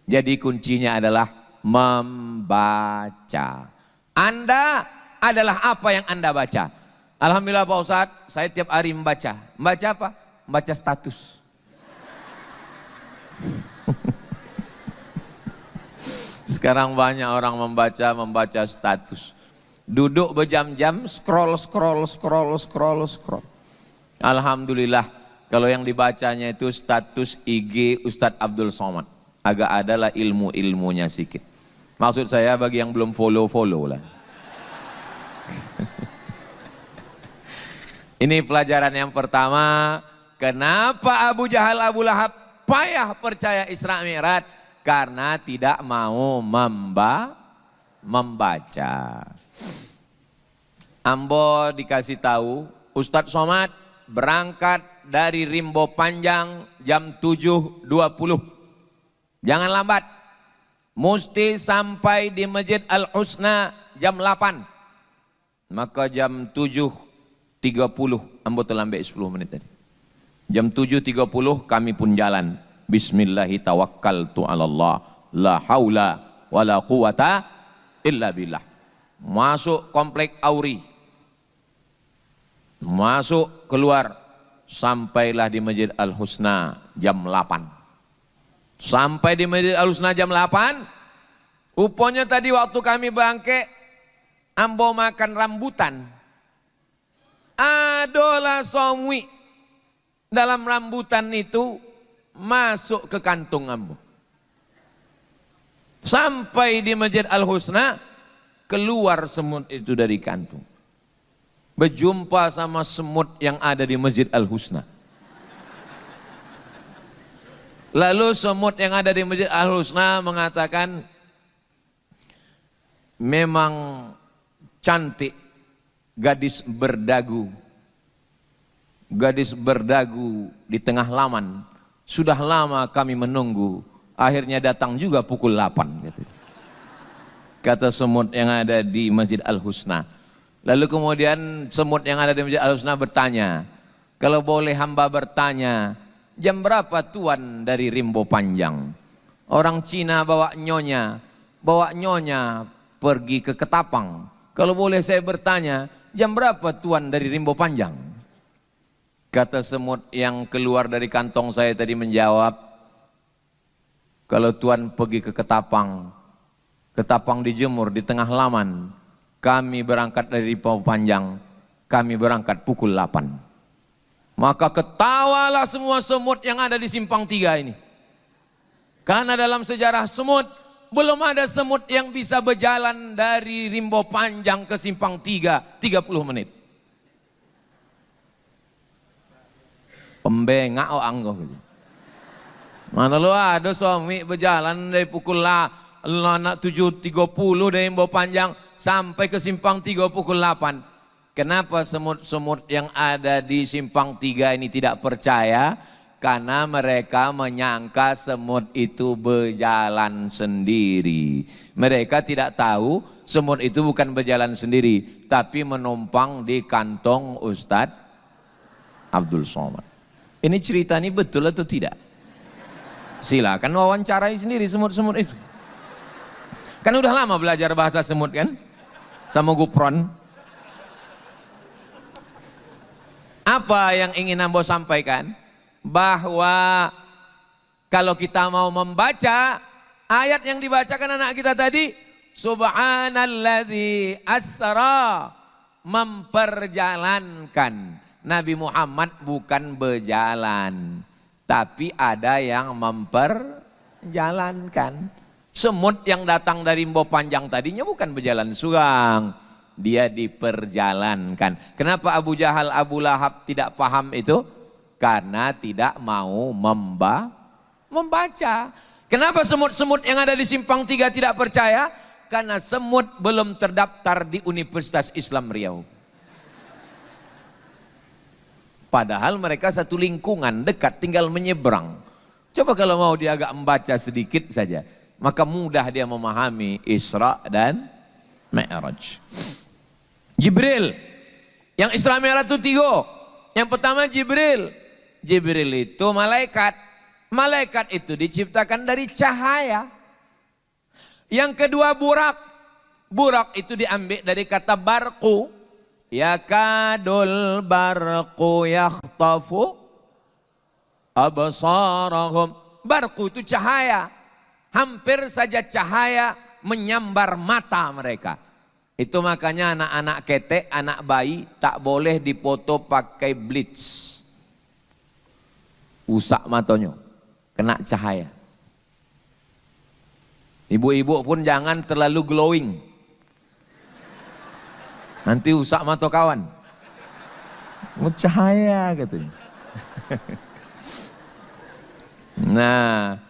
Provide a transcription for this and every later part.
Jadi kuncinya adalah membaca. Anda adalah apa yang Anda baca. Alhamdulillah Pak Ustadz, saya tiap hari membaca. Membaca apa? Membaca status. Sekarang banyak orang membaca status. Duduk berjam-jam, scroll. Alhamdulillah, kalau yang dibacanya itu status IG Ustadz Abdul Somad. Agak adalah ilmu-ilmunya sedikit. Maksud saya bagi yang belum follow lah. Ini pelajaran yang pertama. Kenapa Abu Jahal, Abu Lahab payah percaya Isra Mi'raj? Karena tidak mau membaca. Ambo dikasih tahu, Ustadz Somad berangkat dari Rimbo Panjang jam 7.20. Jangan lambat. Mesti sampai di Masjid Al-Husna jam 8. Maka jam 7.30 ambo terlambat 10 menit tadi. Jam 7.30 kami pun jalan. Bismillahi tawakkaltu 'ala Allah, la haula wala quwata illa billah. Masuk komplek Auri. Masuk keluar, sampailah di Masjid Al-Husna jam 8. Sampai di Masjid Al-Husna jam 8. Rupanya tadi waktu kami bangke, ambo makan rambutan. Adalah somwi dalam rambutan itu masuk ke kantung ambo. Sampai di Masjid Al-Husna, keluar semut itu dari kantung. Berjumpa sama semut yang ada di Masjid Al-Husna. Lalu semut yang ada di Masjid Al-Husna mengatakan, memang cantik gadis berdagu. Gadis berdagu di tengah laman. Sudah lama kami menunggu, akhirnya datang juga pukul 8. Kata semut yang ada di Masjid Al-Husna. Lalu kemudian semut yang ada di Masjid Al-Husna bertanya, kalau boleh hamba bertanya, jam berapa tuan dari Rimbo Panjang? Orang Cina bawa nyonya pergi ke Ketapang. Kalau boleh saya bertanya, jam berapa tuan dari Rimbo Panjang? Kata semut yang keluar dari kantong saya tadi menjawab, kalau tuan pergi ke Ketapang dijemur di tengah laman, kami berangkat dari Rimbo Panjang, kami berangkat pukul 8. Maka ketawalah semua semut yang ada di Simpang 3 ini. Karena dalam sejarah semut, belum ada semut yang bisa berjalan dari Rimbo Panjang ke Simpang 3 30 menit. Pembengak anggo. Mana lu ada suami berjalan dari pukul 7.30 dari Rimbo Panjang sampai ke Simpang 3 pukul 8. Kenapa semut-semut yang ada di Simpang 3 ini tidak percaya? Karena mereka menyangka semut itu berjalan sendiri. Mereka tidak tahu semut itu bukan berjalan sendiri, tapi menumpang di kantong Ustadz Abdul Somad. Ini cerita ini betul atau tidak? Silakan wawancarai sendiri semut-semut itu. Kan udah lama belajar bahasa semut kan? Sama Gupron. Apa yang ingin Ambo sampaikan? Bahwa kalau kita mau membaca ayat yang dibacakan anak kita tadi, Subhanalladzi asra, memperjalankan. Nabi Muhammad bukan berjalan, tapi ada yang memperjalankan. Semut yang datang dari Rimbo Panjang tadinya bukan berjalan surang, dia diperjalankan. Kenapa Abu Jahal, Abu Lahab tidak paham itu? Karena tidak mau membaca. Kenapa semut-semut yang ada di Simpang 3 tidak percaya? Karena semut belum terdaftar di Universitas Islam Riau. Padahal mereka satu lingkungan dekat, tinggal menyeberang. Coba kalau mau dia agak membaca sedikit saja, maka mudah dia memahami Isra dan Mi'raj. Jibril, yang Isra Mi'raj itu 3. Yang pertama Jibril. Jibril itu malaikat. Malaikat itu diciptakan dari cahaya. Yang kedua burak. Burak itu diambil dari kata barqu. Yakadul barqu yakhtafu absarahum. Barqu itu cahaya. Hampir saja cahaya menyambar mata mereka. Itu makanya anak-anak ketek, anak bayi tak boleh dipoto pakai bleach. Usak matanya, kena cahaya. Ibu-ibu pun jangan terlalu glowing. Nanti usak mata kawan. Mau cahaya katanya. Nah,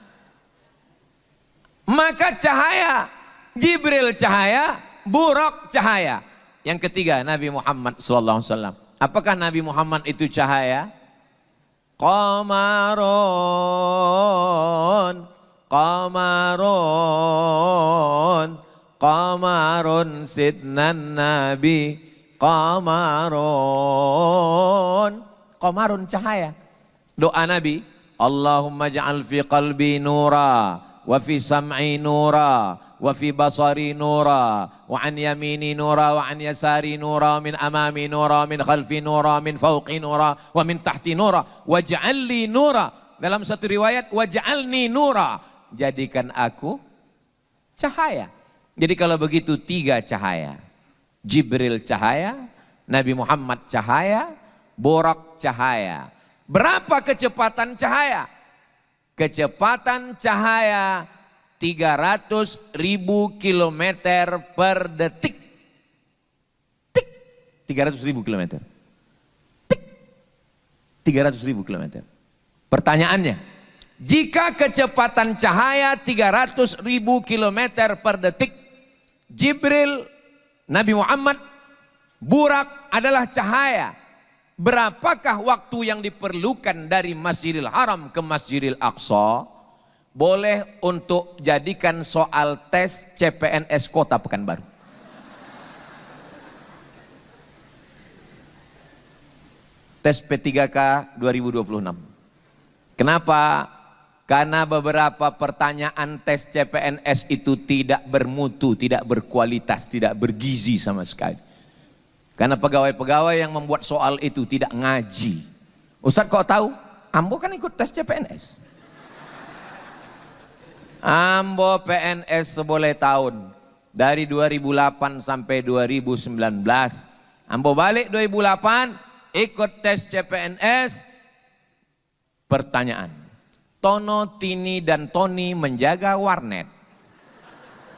maka cahaya, Jibril cahaya, Burak cahaya. Yang ketiga Nabi Muhammad SAW. Apakah Nabi Muhammad itu cahaya? Qamarun, qamarun, qamarun sidnan Nabi, qamarun. Qamarun cahaya. Doa Nabi, Allahumma ja'al fi qalbi nura, wa fi sam'i nura, wa fi basari nura, wa an yamini nura, wa an yasari nura, min amami nura, min khalfi nura, min fawqi nura, wa min tahti nura, waj'alli nura. Dalam satu riwayat, waj'alni nura, jadikan aku cahaya. Jadi kalau begitu 3 cahaya. Jibril cahaya, Nabi Muhammad cahaya, Burak cahaya. Berapa kecepatan cahaya? Kecepatan cahaya 300.000 kilometer per detik. Tik. 300.000 kilometer. Tik. 300.000 kilometer. Pertanyaannya, jika kecepatan cahaya 300.000 kilometer per detik, Jibril, Nabi Muhammad, Burak adalah cahaya. Berapakah waktu yang diperlukan dari Masjidil Haram ke Masjidil Aqsa? Boleh untuk jadikan soal tes CPNS Kota Pekanbaru. Tes P3K 2026. Kenapa? Karena beberapa pertanyaan tes CPNS itu tidak bermutu, tidak berkualitas, tidak bergizi sama sekali. Karena pegawai-pegawai yang membuat soal itu tidak ngaji. Ustaz kok tahu? Ambo kan ikut tes CPNS. Ambo PNS seboleh tahun. Dari 2008 sampai 2019. Ambo balik 2008, ikut tes CPNS. Pertanyaan. Tono, Tini, dan Tony menjaga warnet.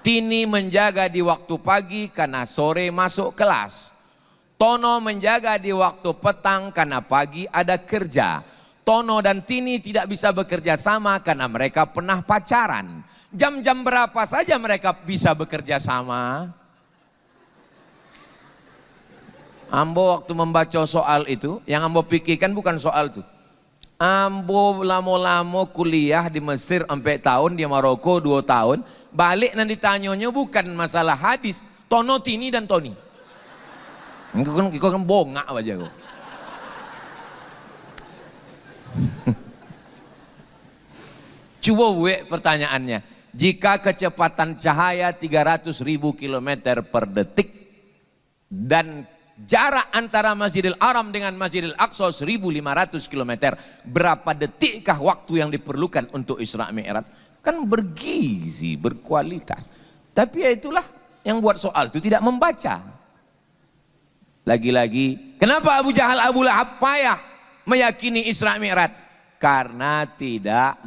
Tini menjaga di waktu pagi karena sore masuk kelas. Tono menjaga di waktu petang karena pagi ada kerja. Tono dan Tini tidak bisa bekerja sama karena mereka pernah pacaran. Jam-jam berapa saja mereka bisa bekerja sama? Ambo waktu membaca soal itu, yang Ambo pikirkan bukan soal itu. Ambo lama-lama kuliah di Mesir 4 tahun, di Maroko 2 tahun. Balik nanti tanyanya bukan masalah hadis. Tono, Tini, dan Tony. Kau kan bongak aja kau. Coba pertanyaannya. Jika kecepatan cahaya 300.000 km per detik dan jarak antara Masjidil Haram dengan Masjidil Aqsa 1.500 km, berapa detikkah waktu yang diperlukan untuk Isra Mi'raj? Kan bergizi, berkualitas. Tapi ya itulah yang buat soal itu tidak membaca. Lagi-lagi, kenapa Abu Jahal, Abu Lahab payah meyakini Isra Mi'raj? Karena tidak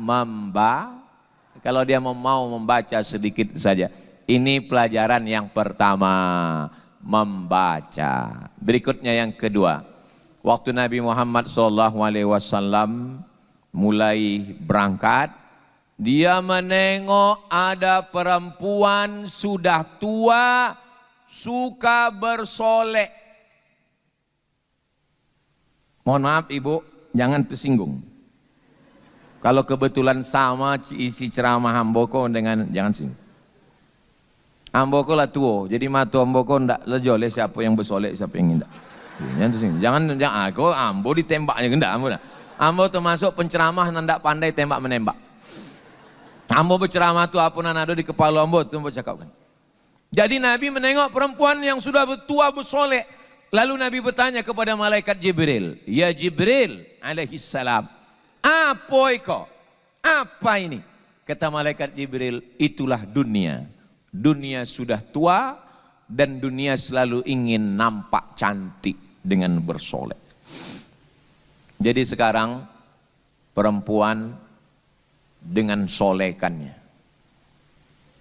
kalau dia mau membaca sedikit saja. Ini pelajaran yang pertama, membaca. Berikutnya yang kedua, waktu Nabi Muhammad SAW mulai berangkat, dia menengok ada perempuan sudah tua, suka bersolek. Mohon maaf ibu, jangan tersinggung. Kalau kebetulan sama isi ceramah Amboko dengan jangan singgung. Amboko lah tua, jadi matu Amboko ndak lejole siapa yang bersolek, siapa yang tidak. Jangan tersinggung. Jangan aku Ambo ditembaknya gendak Ambo. Ambo termasuk penceramah yang ndak pandai tembak menembak. Ambo berceramah tu apa nanado di kepala ambo tu ambo cakapkan. Jadi Nabi menengok perempuan yang sudah tua bersolek. Lalu Nabi bertanya kepada malaikat Jibril, ya Jibril alaihi salam, apa iko? Apa ini? Kata malaikat Jibril, itulah dunia. Dunia sudah tua dan dunia selalu ingin nampak cantik dengan bersolek. Jadi sekarang perempuan dengan solekannya.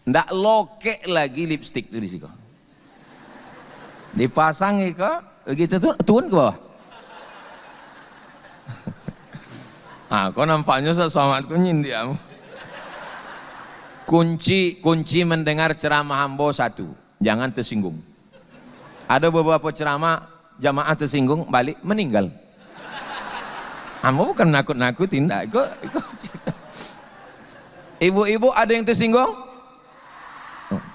Ndak lokek lagi lipstick tu di situ. Dipasang iko, begitu tuh turun ke bawah. Kau nampaknya sesuatu nyindiamu. Kunci mendengar ceramah ambo satu, jangan tersinggung. Ada beberapa ceramah jamaah tersinggung balik meninggal. Ambo bukan nakut-nakutin, tidak. Iko cerita. Ibu-ibu ada yang tersinggung?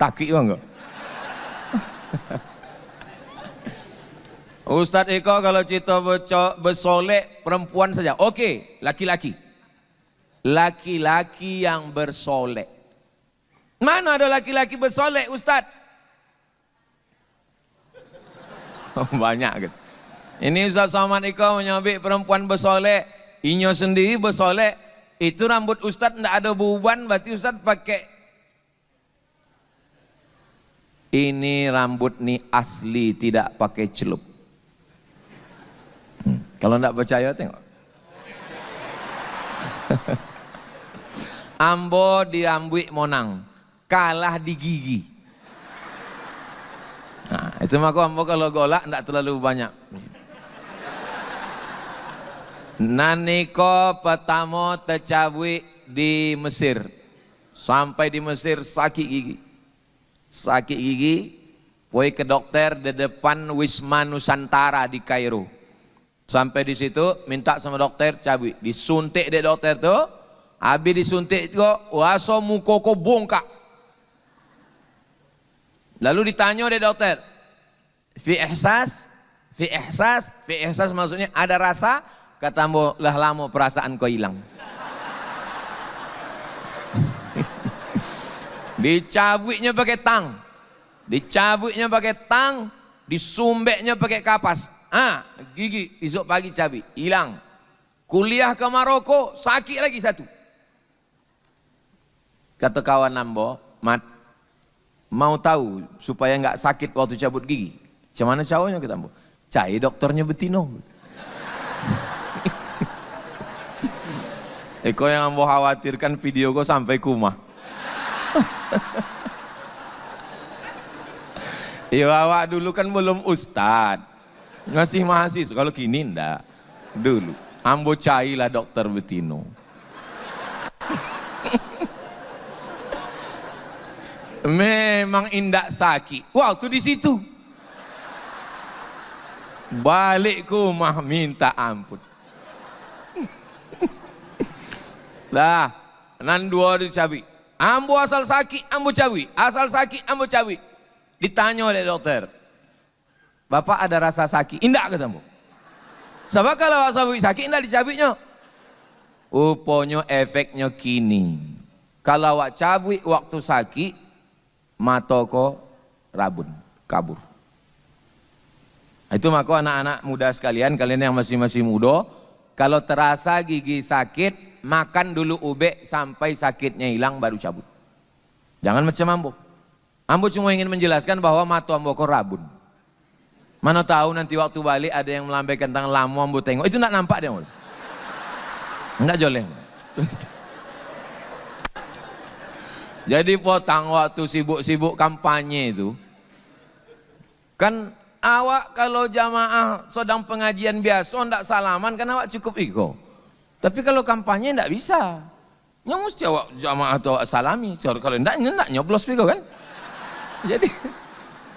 Takik bang enggak? Ustadz Eko kalau cerita bersolek perempuan saja. Oke, laki-laki. Laki-laki yang bersolek. Mana ada laki-laki bersolek Ustadz? Banyak kan? Ini Ustadz Somad Eko menyabik perempuan bersolek. Inyo sendiri bersolek. Itu rambut Ustadz tidak ada beban, berarti Ustadz pakai. Ini rambut nih asli, tidak pakai celup. Kalau tidak percaya tengok. Ambo diambil monang, kalah di gigi. Nah, itu maka ambo kalau golak tidak terlalu banyak. Naniko pertama tercabut di Mesir. Sampai di Mesir sakit gigi. Sakit gigi, pergi ke dokter di depan Wisma Nusantara di Kairo. Sampai di situ minta sama dokter cabut. Disuntik deh dokter tu. Habis disuntik tu, waso mukoko bongkak. Lalu ditanya deh dokter, fi ihsas maksudnya ada rasa? Kata ambo, lah lama perasaan kau hilang. Dicabutnya pakai tang. Dicabutnya pakai tang, disumbeknya pakai kapas. Gigi, esok pagi cabut, hilang. Kuliah ke Maroko, sakit lagi satu. Kata kawan ambo, Mat, mau tahu supaya enggak sakit waktu cabut gigi? Macam mana caranya kata ambo? Cari dokternya Betino. Eko yang ambo khawatirkan video kau sampai kumah. Ya awak dulu kan belum ustad, ngasih mahasiswa. Kalau kini ndak. Dulu ambo cailah dokter Betino. Memang indak sakit. Waktu di situ balik kumah minta ampun. Lah, nan dua dicabik. Ambo asal sakit, ambo cabik. Asal sakit, ambo cabik. Ditanya oleh dokter, Bapak ada rasa sakit? Indak kata ambo. Sebab kalau asal sakit, indak dicabiknya. Rupanya efeknya kini. Kalau awak cabik waktu sakit, mata ko rabun, kabur. Itu maka anak-anak muda sekalian, kalian yang masih muda, kalau terasa gigi sakit, makan dulu ube sampai sakitnya hilang baru cabut. Jangan macam ambo. Ambo cuma ingin menjelaskan bahwa mata ambo ko rabun. Mana tahu nanti waktu balik ada yang melambaikan tangan lama ambo tengok. Itu nak nampak dia. Enggak joleng. Jadi potang waktu sibuk-sibuk kampanye itu. Kan awak kalau jamaah sedang pengajian biasa enggak salaman kan awak cukup iko. Tapi kalau kampanye enggak bisa. Yang mesti awak jamaah atau awak salami. Kalau enggak nyoblos iko kan. Jadi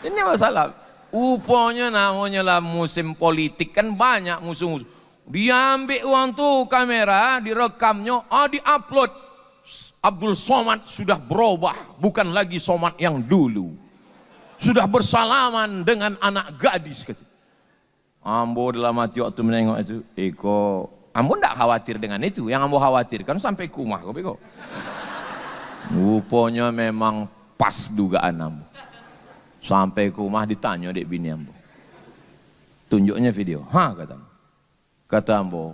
ini masalah. Rupanya namanya lah musim politik kan banyak musuh-musuh. Diambil uang tuh kamera, direkamnya, diupload. Abdul Somad sudah berubah, bukan lagi Somad yang dulu. Sudah bersalaman dengan anak gadis. Ambo dalam hati waktu menengok itu, Ambo tidak khawatir dengan itu. Yang ambo khawatirkan sampai kumah. Rupanya memang pas dugaan ambo. Sampai ke rumah ditanya dek bini ambo. Tunjuknya video. Kata ambo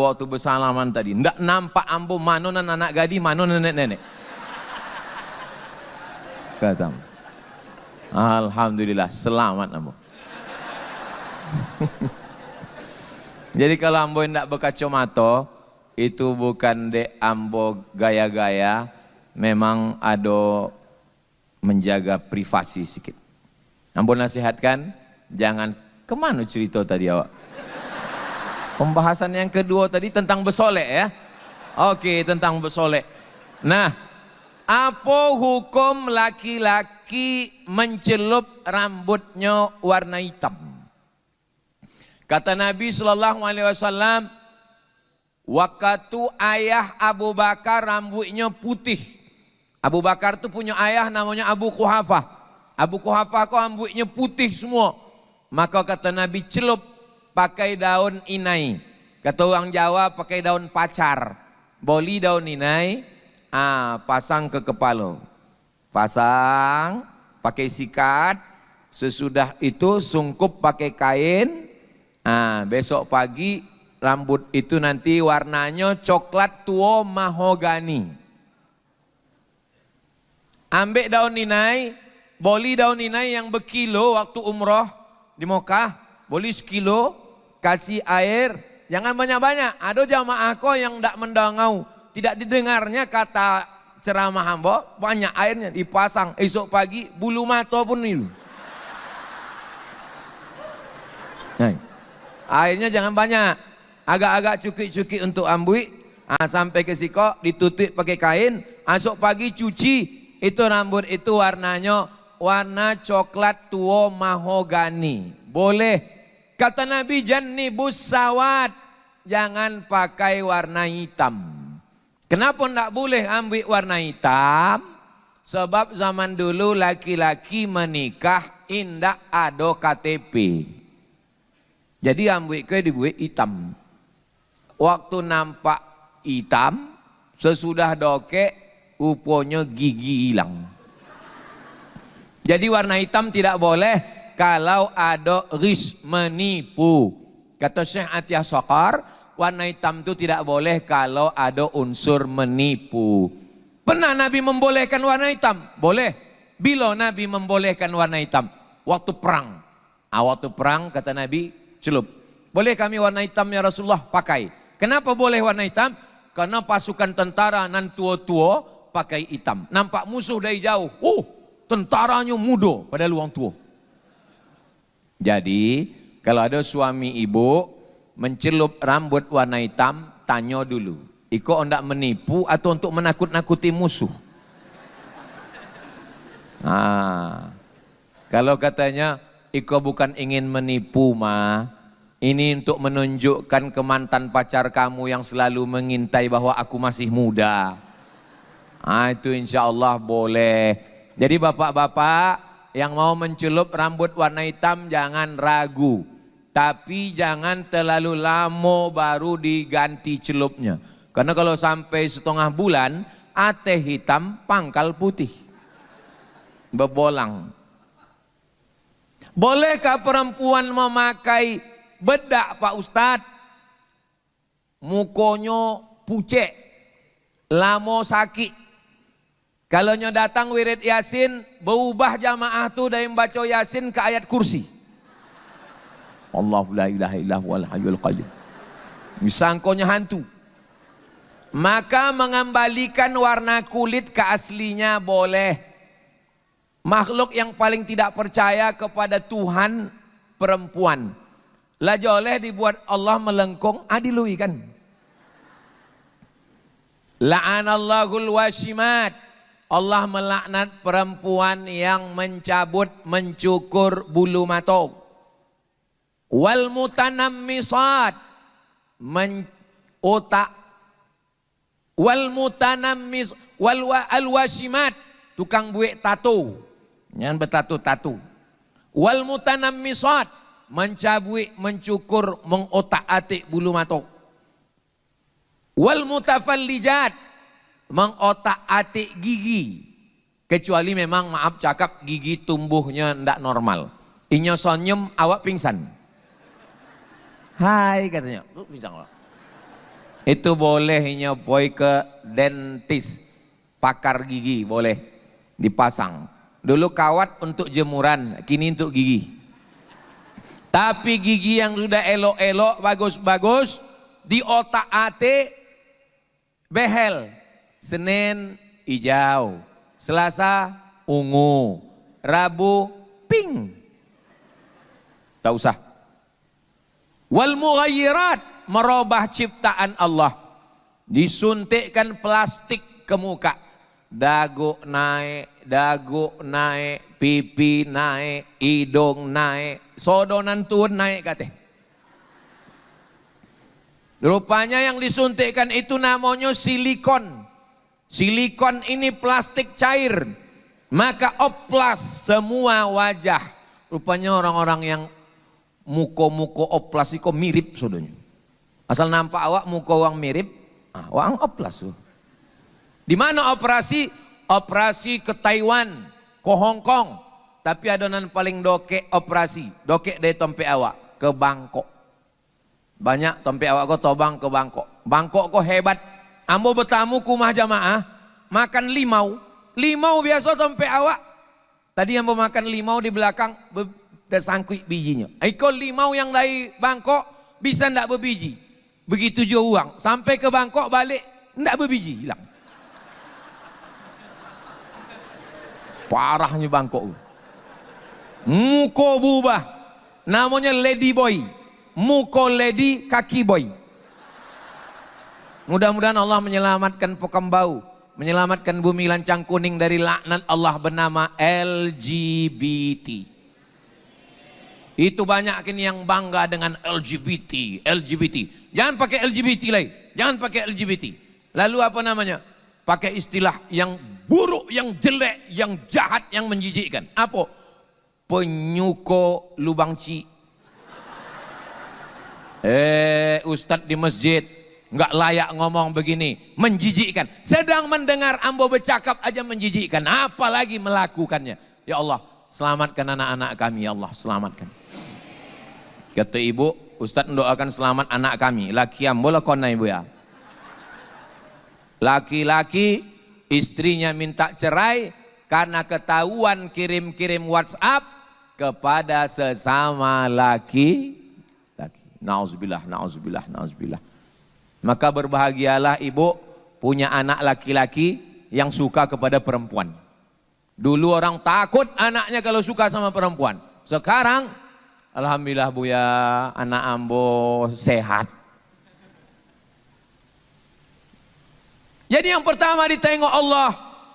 waktu bersalaman tadi ndak nampak ambo manonan anak gadi, manonan nenek-nenek. Kata ambo. Alhamdulillah selamat ambo. Jadi kalau ambo ndak berkacamata itu bukan dek ambo gaya-gaya, memang ada menjaga privasi sedikit. Ambo nasihatkan jangan. Kemana cerita tadi awak? Pembahasan yang kedua tadi tentang bersolek ya. Oke, tentang bersolek. Nah, apa hukum laki-laki mencelup rambutnya warna hitam? Kata Nabi SAW, waktu ayah Abu Bakar rambutnya putih. Abu Bakar itu punya ayah namanya Abu Quhafah. Abu Quhafah kok rambutnya putih semua. Maka kata Nabi celup pakai daun inai. Kata orang Jawa pakai daun pacar. Boli daun inai, pasang ke kepala. Pasang, pakai sikat. Sesudah itu sungkup pakai kain. Besok pagi rambut itu nanti warnanya coklat tua mahogani. Ambil daun inai, boli daun inai yang berkilo waktu umroh di Mekah, boli sekilo, kasih air, jangan banyak-banyak. Ada jamaah kau yang tidak mendangau, tidak didengarnya kata ceramah hamba, banyak airnya dipasang, esok pagi bulu mata pun itu. Airnya jangan banyak, agak-agak cukik-cukik untuk ambui, sampai ke siko, ditutup pakai kain, esok pagi cuci, itu rambut itu warnanya warna coklat tua mahogani. Boleh. Kata Nabi jannibus sawat, jangan pakai warna hitam. Kenapa tidak boleh ambil warna hitam? Sebab zaman dulu laki-laki menikah indak ada KTP. Jadi ambil ke dibuat hitam. Waktu nampak hitam, sesudah dokek rupanya gigi hilang. Jadi warna hitam tidak boleh kalau ada ris menipu. Kata Syekh Atiyah Saqar, warna hitam itu tidak boleh kalau ada unsur menipu. Pernah Nabi membolehkan warna hitam? Boleh. Bila Nabi membolehkan warna hitam? Waktu perang. Waktu perang kata Nabi, celup. Boleh kami warna hitam ya Rasulullah? Pakai. Kenapa boleh warna hitam? Karena pasukan tentara nan tua-tua pakai hitam. Nampak musuh dari jauh. Tentaranya muda pada luang tua. Jadi kalau ada suami ibu mencelup rambut warna hitam, tanya dulu. Iko hendak menipu atau untuk menakut-nakuti musuh? Kalau katanya Iko bukan ingin menipu ini untuk menunjukkan ke mantan pacar kamu yang selalu mengintai bahwa aku masih muda. Itu insya Allah boleh. Jadi bapak-bapak yang mau mencelup rambut warna hitam jangan ragu. Tapi jangan terlalu lama baru diganti celupnya. Karena kalau sampai setengah bulan, ateh hitam, pangkal putih. Bebolang. Bolehkah perempuan memakai bedak Pak Ustadz? Mukonya pucet, lama sakit. Kalau nyo datang wirid Yasin, berubah jamaah tu dari membaca Yasin ke ayat kursi. Allahu la ilaha illa huwal hayyul qayyum. Misangkonya hantu. Maka mengembalikan warna kulit ke aslinya boleh. Makhluk yang paling tidak percaya kepada Tuhan perempuan. Lah boleh dibuat Allah melengkung, adilui kan. La'anallahul washimat. Allah melaknat perempuan yang mencabut, mencukur bulu mata. Wal mutanammisat, wal washimat, tukang buat tato, yang bertato-tato. Wal mutanammisat, mencabut, mencukur, mengotak-atik bulu mata. Wal mutafallijat, mengotak-atik gigi. Kecuali memang maaf cakap gigi tumbuhnya ndak normal. Inyo sonyem awak pingsan. Hai katanya. Pingsan. Itu boleh inyo boy ke dentis, pakar gigi boleh dipasang. Dulu kawat untuk jemuran, kini untuk gigi. Tapi gigi yang sudah elok-elok, bagus-bagus, di otak-atik behel. Senin hijau, Selasa ungu, Rabu pink. Tak usah. Wal mughayyirat, merubah ciptaan Allah. Disuntikkan plastik ke muka. Dagu naik, pipi naik, hidung naik, sodonan turun naik katanya. Rupanya yang disuntikkan itu namanya silikon. Silikon ini plastik cair. Maka oplas semua wajah. Rupanya orang-orang yang muko-muko oplas itu mirip sodanya. Asal nampak awak muko wang mirip, wang oplas. Di mana operasi? Operasi ke Taiwan, ke Hong Kong. Tapi adonan paling dokek operasi, dokek dari tompe awak ke Bangkok. Banyak tompe awak ko tobang ke Bangkok. Bangkok ko hebat. Ambo bertamu kumah jamaah, makan limau. Limau biasa tompe awak. Tadi ambo makan limau di belakang tersangkut bijinya. Iko limau yang dari Bangkok bisa ndak berbiji. Begitu juga uang. Sampai ke Bangkok balik ndak berbiji, hilang. Parahnya Bangkok. Muko berubah. Namanya lady boy. Muko lady, kaki boy. Mudah-mudahan Allah menyelamatkan Pekembau, menyelamatkan bumi lancang kuning dari laknat Allah bernama LGBT. Itu banyak kini yang bangga dengan LGBT. Jangan pakai LGBT lagi. Jangan pakai LGBT. Lalu apa namanya? Pakai istilah yang buruk, yang jelek, yang jahat, yang menjijikkan. Apa? Penyuko lubang ci. Ustadz di masjid nggak layak ngomong begini, menjijikkan. Sedang mendengar ambo bercakap aja menjijikkan, apalagi melakukannya. Ya Allah, selamatkan anak-anak kami, ya Allah, selamatkan. Kata ibu, Ustadz mendoakan selamat anak kami. Laki ambo lakona ibu ya. Laki-laki istrinya minta cerai karena ketahuan kirim-kirim WhatsApp kepada sesama laki. Nauzubillah, nauzubillah, nauzubillah. Maka berbahagialah ibu punya anak laki-laki yang suka kepada perempuan. Dulu orang takut anaknya kalau suka sama perempuan. Sekarang alhamdulillah bu ya, anak ambo sehat. Jadi yang pertama ditengok Allah,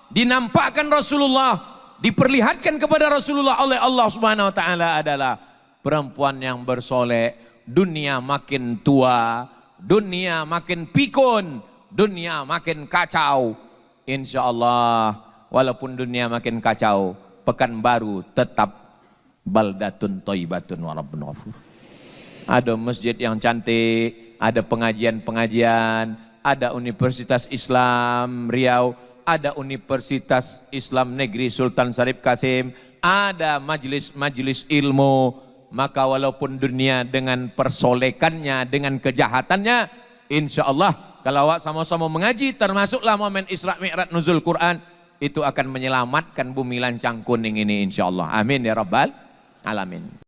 dinampakkan Rasulullah, diperlihatkan kepada Rasulullah oleh Allah Subhanahu wa taala adalah perempuan yang bersolek. Dunia makin tua, dunia makin pikun, dunia makin kacau. Insya Allah, walaupun dunia makin kacau, Pekanbaru tetap baldatun thayyibatun wa rabbun ghafur. Ada masjid yang cantik, ada pengajian-pengajian, ada Universitas Islam Riau, ada Universitas Islam Negeri Sultan Syarif Kasim, ada majelis-majelis ilmu. Maka walaupun dunia dengan persolekannya, dengan kejahatannya, insya Allah kalau awak sama-sama mengaji, termasuklah momen Isra Mi'raj nuzul Quran, itu akan menyelamatkan bumi lancang kuning ini insya Allah. Amin ya rabbal alamin.